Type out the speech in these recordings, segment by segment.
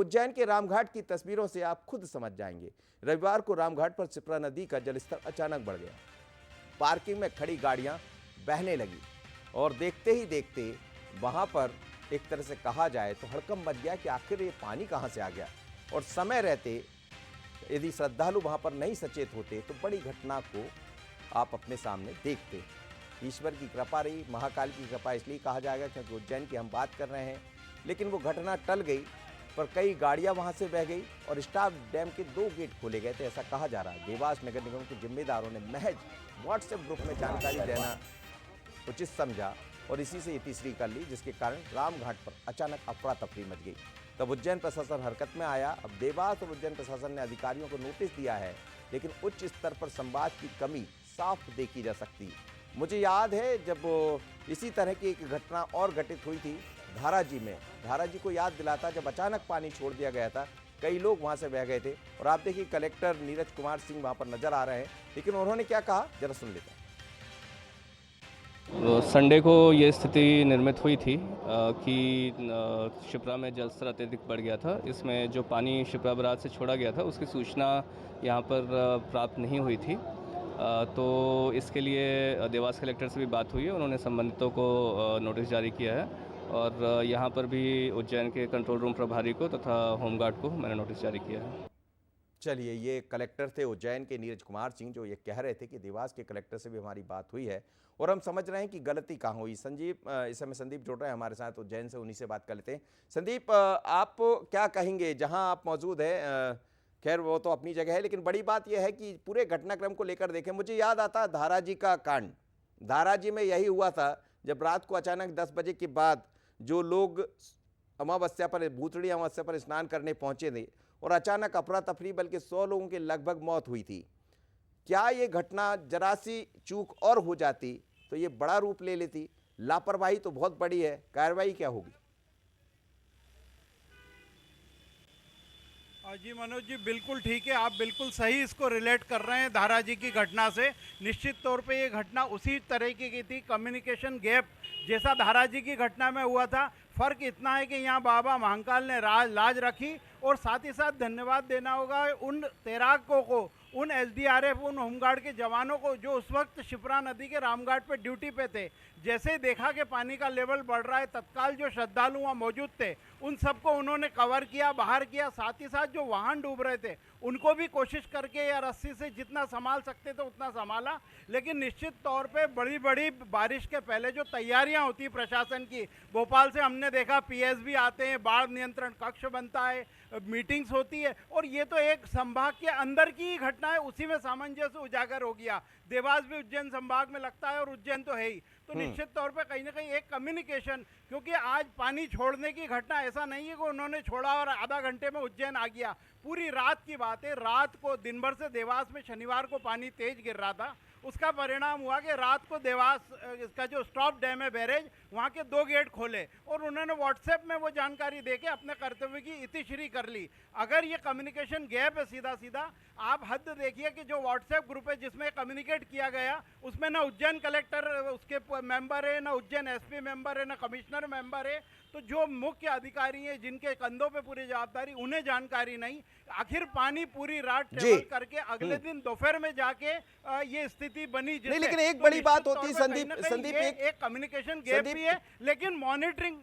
उज्जैन के रामघाट की तस्वीरों से आप खुद समझ जाएंगे। रविवार को रामघाट पर शिप्रा नदी का जलस्तर अचानक बढ़ गया। पार्किंग में खड़ी गाड़ियां बहने लगी और देखते ही देखते वहां पर एक तरह से कहा जाए तो हड़कंप मच गया कि आखिर ये पानी कहां से आ गया। और समय रहते यदि श्रद्धालु वहां पर नहीं सचेत होते तो बड़ी घटना को आप अपने सामने देखते। ईश्वर की कृपा रही, महाकाल की कृपा इसलिए कहा जाएगा क्योंकि उज्जैन की हम बात कर रहे हैं, लेकिन वो घटना टल गई। पर कई गाड़ियां वहां से बह गई और स्टाफ डैम के 2 गेट खोले गए थे, ऐसा कहा जा रहा है। देवास नगर निगम के जिम्मेदारों ने महज व्हाट्सएप ग्रुप में जानकारी देना उचित समझा और इसी से ये तीसरी कर ली, जिसके कारण रामघाट पर अचानक अफरा तफरी मच गई। तब उज्जैन प्रशासन हरकत में आया। अब देवास और उज्जैन प्रशासन ने अधिकारियों को नोटिस दिया है, लेकिन उच्च स्तर पर संवाद की कमी साफ देखी जा सकती। मुझे याद है जब इसी तरह की एक घटना और घटित हुई थी धाराजी में। धाराजी को याद दिलाता जब अचानक पानी छोड़ दिया गया था, कई लोग वहां से बह गए थे। और आप देखिए कलेक्टर नीरज कुमार सिंह वहां पर नजर आ रहे हैं, लेकिन उन्होंने क्या कहा जरा सुन लेते हैं। संडे को ये स्थिति निर्मित हुई थी कि शिप्रा में जलस्तर अत्यधिक बढ़ गया था। इसमें जो पानी शिप्रा बराज से छोड़ा गया था उसकी सूचना यहाँ पर प्राप्त नहीं हुई थी। तो इसके लिए देवास कलेक्टर से भी बात हुई है, उन्होंने संबंधितों को नोटिस जारी किया है और यहाँ पर भी उज्जैन के कंट्रोल रूम प्रभारी को तथा होमगार्ड को मैंने नोटिस जारी किया है। चलिए, ये कलेक्टर थे उज्जैन के नीरज कुमार सिंह, जो ये कह रहे थे कि देवास के कलेक्टर से भी हमारी बात हुई है और हम समझ रहे हैं कि गलती कहाँ हुई। संजीव, इस समय संदीप जुड़ रहे हैं हमारे साथ उज्जैन से, उन्हीं से बात कर लेते हैं। संदीप, आप क्या कहेंगे जहां आप मौजूद हैं? खैर वो तो अपनी जगह है, लेकिन बड़ी बात यह है कि पूरे घटनाक्रम को लेकर देखें, मुझे याद आता धाराजी का कांड। धाराजी में यही हुआ था जब रात को अचानक 10 बजे के बाद जो लोग अमावस्या पर, भूतड़ी अमावस्या पर स्नान करने पहुंचे थे और अचानक अफरा तफरी, बल्कि 100 लोगों की लगभग मौत हुई थी। क्या ये घटना जरा सी चूक और हो जाती तो ये बड़ा रूप ले लेती? लापरवाही तो बहुत बड़ी है, कार्रवाई क्या होगी? जी मनोज जी, बिल्कुल ठीक है, आप बिल्कुल सही इसको रिलेट कर रहे हैं धारा जी की घटना से। निश्चित तौर पे ये घटना उसी तरीके की थी, कम्युनिकेशन गैप जैसा धारा जी की घटना में हुआ था। फ़र्क इतना है कि यहाँ बाबा महाकाल ने लाज रखी और साथ ही साथ धन्यवाद देना होगा उन तैराकों को, उन एसडीआरएफ, उन होमगार्ड के जवानों को जो उस वक्त शिप्रा नदी के रामघाट पे ड्यूटी पे थे। जैसे ही देखा कि पानी का लेवल बढ़ रहा है, तत्काल जो श्रद्धालु वहाँ मौजूद थे उन सबको उन्होंने कवर किया, बाहर किया। साथ ही साथ जो वाहन डूब रहे थे उनको भी कोशिश करके या रस्सी से जितना संभाल सकते थे उतना संभाला। लेकिन निश्चित तौर पे बड़ी बड़ी बारिश के पहले जो तैयारियां होती प्रशासन की, भोपाल से हमने देखा पीएसबी आते हैं, बाढ़ नियंत्रण कक्ष बनता है, मीटिंग्स होती है, और ये तो एक संभाग के अंदर की ही घटना है, उसी में सामंजस्य उजागर हो गया। देवास भी उज्जैन संभाग में लगता है और उज्जैन तो है ही। तो निश्चित तौर पे कहीं ना कहीं एक कम्युनिकेशन, क्योंकि आज पानी छोड़ने की घटना ऐसा नहीं है कि उन्होंने छोड़ा और आधा घंटे में उज्जैन आ गया। पूरी रात की बात है, रात को दिन भर से देवास में शनिवार को पानी तेज गिर रहा था। उसका परिणाम हुआ कि रात को देवास का जो स्टॉप डैम है बैरेज, वहाँ के 2 गेट खोले और उन्होंने व्हाट्सएप में वो जानकारी देके अपने कर्तव्य की इतिश्री कर ली। अगर ये कम्युनिकेशन गैप है सीधा सीधा, आप हद देखिए कि जो व्हाट्सएप ग्रुप है जिसमें कम्युनिकेट किया गया उसमें ना उज्जैन कलेक्टर उसके मेंबर है, ना उज्जैन एसपी मेंबर है, ना कमिश्नर मेंबर है। तो जो मुख्य अधिकारी हैं जिनके कंधों पे पूरी जवाबदारी, उन्हें जानकारी नहीं। आखिर पानी पूरी रात ट्रेवल करके अगले दिन दोपहर में जाके ये स्थिति बनी। नहीं, लेकिन एक बड़ी बात होती है संदीप, एक कम्युनिकेशन गैप भी है, लेकिन मॉनिटरिंग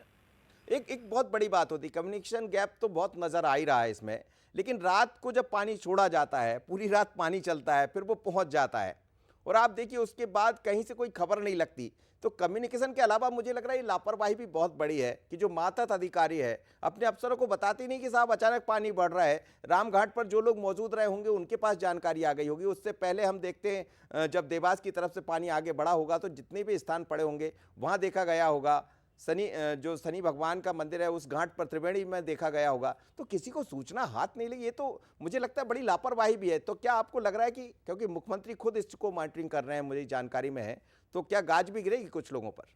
एक बहुत बड़ी बात होती है। कम्युनिकेशन गैप तो बहुत नजर आ ही रहा है इसमें, लेकिन रात को जब पानी छोड़ा जाता है, पूरी रात पानी चलता है, फिर वो पहुंच जाता है और आप देखिए उसके बाद कहीं से कोई खबर नहीं लगती। तो कम्युनिकेशन के अलावा मुझे लग रहा है लापरवाही भी बहुत बड़ी है कि जो मातहत अधिकारी है अपने अफसरों को बताते नहीं कि साहब अचानक पानी बढ़ रहा है। रामघाट पर जो लोग मौजूद रहे होंगे उनके पास जानकारी आ गई होगी। उससे पहले हम देखते हैं जब देवास की तरफ से पानी आगे बढ़ा होगा तो जितने भी स्थान पड़े होंगे वहाँ देखा गया होगा। जो शनि भगवान का मंदिर है उस घाट पर त्रिवेणी में देखा गया होगा, तो किसी को सूचना हाथ नहीं लगी। ये तो मुझे लगता है बड़ी लापरवाही भी है। तो क्या आपको लग रहा है कि क्योंकि मुख्यमंत्री खुद इसको मॉनिटरिंग कर रहे हैं, मुझे जानकारी में है, तो क्या गाज भी गिरेगी कुछ लोगों पर?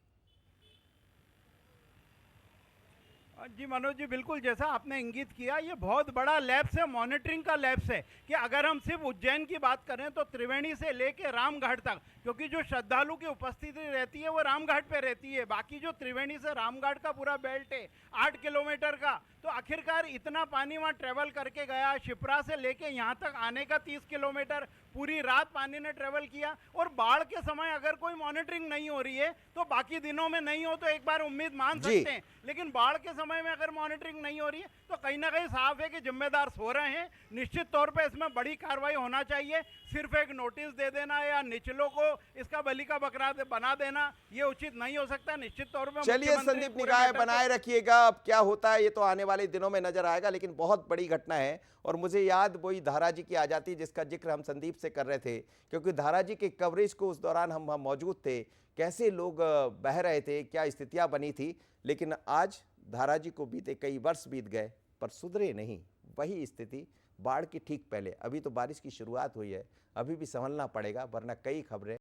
जी मनोज जी, बिल्कुल जैसा आपने इंगित किया, ये बहुत बड़ा लैब्स है, मॉनिटरिंग का लैब्स है कि अगर हम सिर्फ उज्जैन की बात करें तो त्रिवेणी से लेके रामघाट तक, क्योंकि जो श्रद्धालु की उपस्थिति रहती है वो रामघाट पे रहती है। बाकी जो त्रिवेणी से रामघाट का पूरा बेल्ट है 8 किलोमीटर का, तो आखिरकार इतना पानी वहाँ ट्रेवल करके गया, शिप्रा से लेके यहाँ तक आने का 30 किलोमीटर पूरी रात पानी ने ट्रेवल किया। और बाढ़ के समय अगर कोई मॉनिटरिंग नहीं हो रही है तो बाकी दिनों में नहीं हो तो एक बार उम्मीद मान सकते हैं, लेकिन बाढ़ के समय में अगर मॉनिटरिंग नहीं हो रही है तो कहीं ना कहीं साफ है कि जिम्मेदार सो रहे हैं। निश्चित तौर पे इसमें बड़ी कार्रवाई होना चाहिए। सिर्फ एक नोटिस दे देना या निचलों को इसका बलि का बकरा बना देना ये उचित नहीं हो सकता। निश्चित तौर पे चलिए मुख्यमंत्री संदीप, पूरे निगाहें मैटर को- बनाए रखिएगा, अब क्या होता है ये तो आने वाले दिनों में नजर आएगा, लेकिन बहुत बड़ी घटना है। और मुझे याद वही धारा जी की आ जाती जिसका जिक्र हम संदीप से कर रहे थे, क्योंकि धारा जी के कवरेज को उस दौरान हम मौजूद थे, कैसे लोग बह रहे थे, क्या स्थितियां बनी थी। लेकिन आज धारा जी को बीते कई वर्ष बीत गए पर सुधरे नहीं, वही स्थिति बाढ़ की ठीक पहले। अभी तो बारिश की शुरुआत हुई है, अभी भी संभलना पड़ेगा, वरना कई खबरें